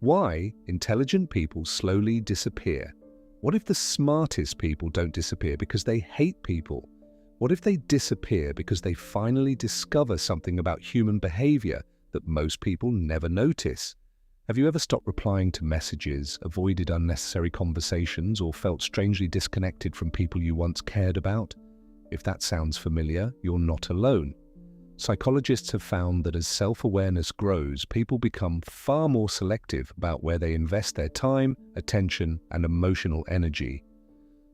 Why intelligent people slowly disappear? What if the smartest people don't disappear because they hate people? What if they disappear because they finally discover something about human behavior that most people never notice? Have you ever stopped replying to messages, avoided unnecessary conversations, or felt strangely disconnected from people you once cared about? If that sounds familiar, you're not alone. Psychologists have found that as self-awareness grows, people become far more selective about where they invest their time, attention, and emotional energy.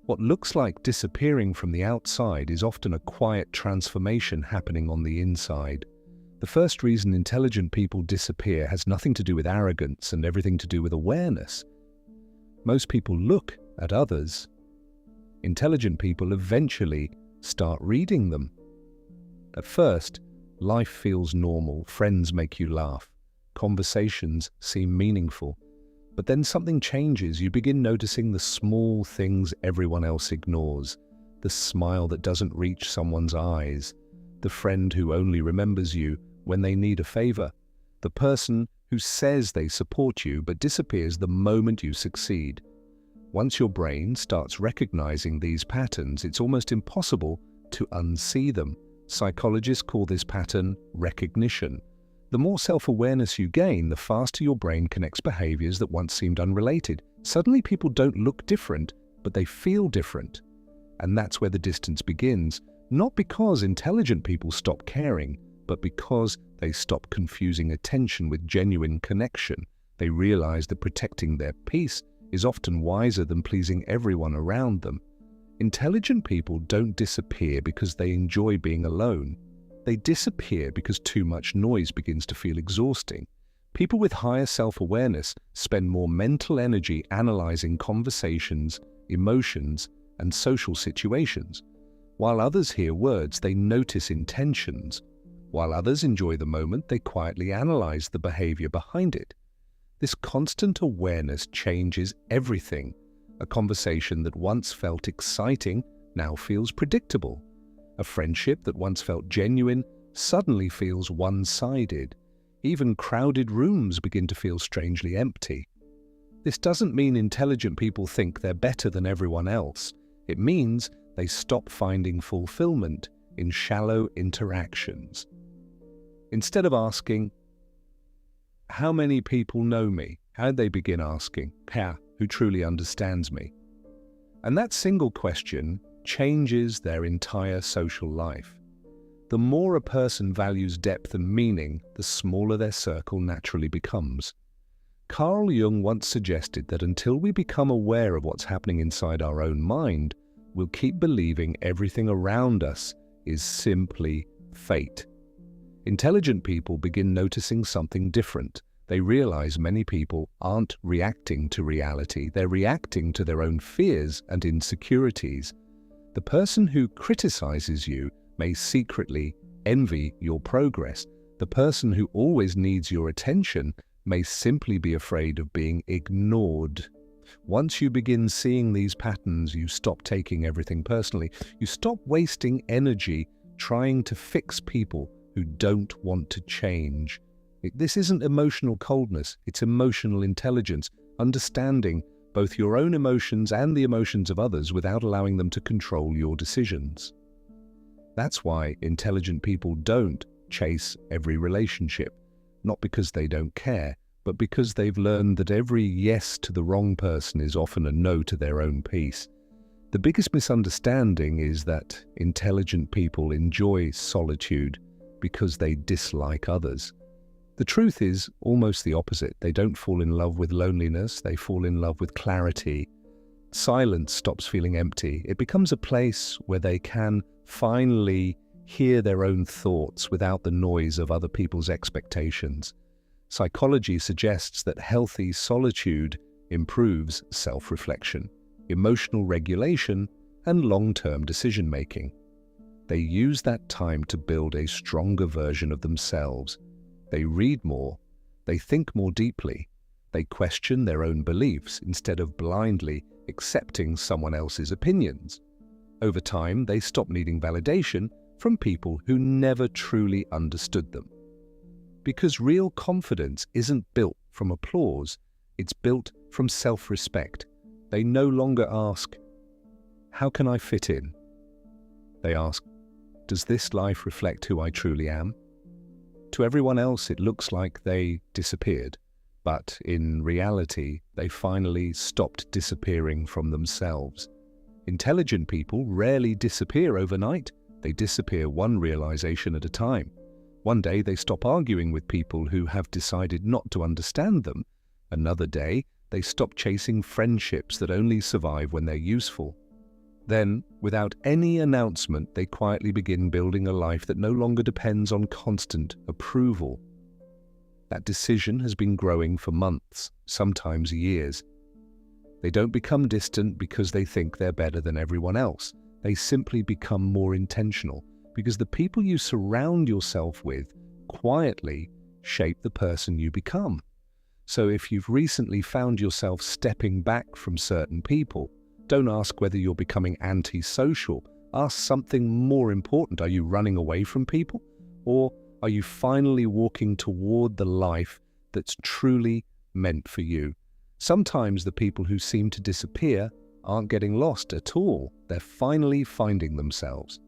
What looks like disappearing from the outside is often a quiet transformation happening on the inside. The first reason intelligent people disappear has nothing to do with arrogance and everything to do with awareness. Most people look at others. Intelligent people eventually start reading them. At first, life feels normal, friends make you laugh, conversations seem meaningful. But then something changes. You begin noticing the small things everyone else ignores, the smile that doesn't reach someone's eyes, the friend who only remembers you when they need a favor, the person who says they support you but disappears the moment you succeed. Once your brain starts recognizing these patterns, it's almost impossible to unsee them. Psychologists call this pattern recognition. The more self-awareness you gain, the faster your brain connects behaviors that once seemed unrelated. Suddenly people don't look different, but they feel different. And that's where the distance begins, not because intelligent people stop caring, but because they stop confusing attention with genuine connection. They realize that protecting their peace is often wiser than pleasing everyone around them. Intelligent people don't disappear because they enjoy being alone. They disappear because too much noise begins to feel exhausting. People with higher self-awareness spend more mental energy analyzing conversations, emotions, and social situations. While others hear words, they notice intentions. While others enjoy the moment, they quietly analyze the behavior behind it. This constant awareness changes everything. A conversation that once felt exciting now feels predictable. A friendship that once felt genuine suddenly feels one-sided. Even crowded rooms begin to feel strangely empty. This doesn't mean intelligent people think they're better than everyone else. It means they stop finding fulfillment in shallow interactions. Instead of asking, "How many people know me?" how they begin asking, "Who truly understands me?" And that single question changes their entire social life. The more a person values depth and meaning, the smaller their circle naturally becomes. Carl Jung once suggested that until we become aware of what's happening inside our own mind, we'll keep believing everything around us is simply fate. Intelligent people begin noticing something different. They realize many people aren't reacting to reality, they're reacting to their own fears and insecurities. The person who criticizes you may secretly envy your progress. The person who always needs your attention may simply be afraid of being ignored. Once you begin seeing these patterns, you stop taking everything personally. You stop wasting energy trying to fix people who don't want to change. This isn't emotional coldness, it's emotional intelligence, understanding both your own emotions and the emotions of others without allowing them to control your decisions. That's why intelligent people don't chase every relationship, not because they don't care, but because they've learned that every yes to the wrong person is often a no to their own peace. The biggest misunderstanding is that intelligent people enjoy solitude because they dislike others. The truth is almost the opposite. They don't fall in love with loneliness, they fall in love with clarity. Silence stops feeling empty. It becomes a place where they can finally hear their own thoughts without the noise of other people's expectations. Psychology suggests that healthy solitude improves self-reflection, emotional regulation, and long-term decision-making. They use that time to build a stronger version of themselves. They read more, they think more deeply, they question their own beliefs instead of blindly accepting someone else's opinions. Over time, they stop needing validation from people who never truly understood them. Because real confidence isn't built from applause, It's built from self-respect. They no longer ask, "How can I fit in?" They ask, "Does this life reflect who I truly am?" To everyone else, it looks like they disappeared, but in reality, they finally stopped disappearing from themselves. Intelligent people rarely disappear overnight. They disappear one realization at a time. One day, they stop arguing with people who have decided not to understand them. Another day, they stop chasing friendships that only survive when they're useful. Then, without any announcement, they quietly begin building a life that no longer depends on constant approval. That decision has been growing for months, sometimes years. They don't become distant because they think they're better than everyone else. They simply become more intentional because the people you surround yourself with quietly shape the person you become. So if you've recently found yourself stepping back from certain people, don't ask whether you're becoming antisocial. Ask something more important. Are you running away from people? Or are you finally walking toward the life that's truly meant for you? Sometimes the people who seem to disappear aren't getting lost at all. They're finally finding themselves.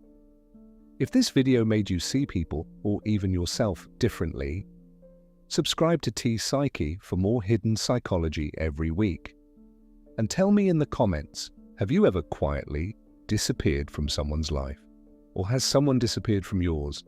If this video made you see people, or even yourself, differently, subscribe to Teeh Psyche for more hidden psychology every week. And tell me in the comments, have you ever quietly disappeared from someone's life? Or has someone disappeared from yours?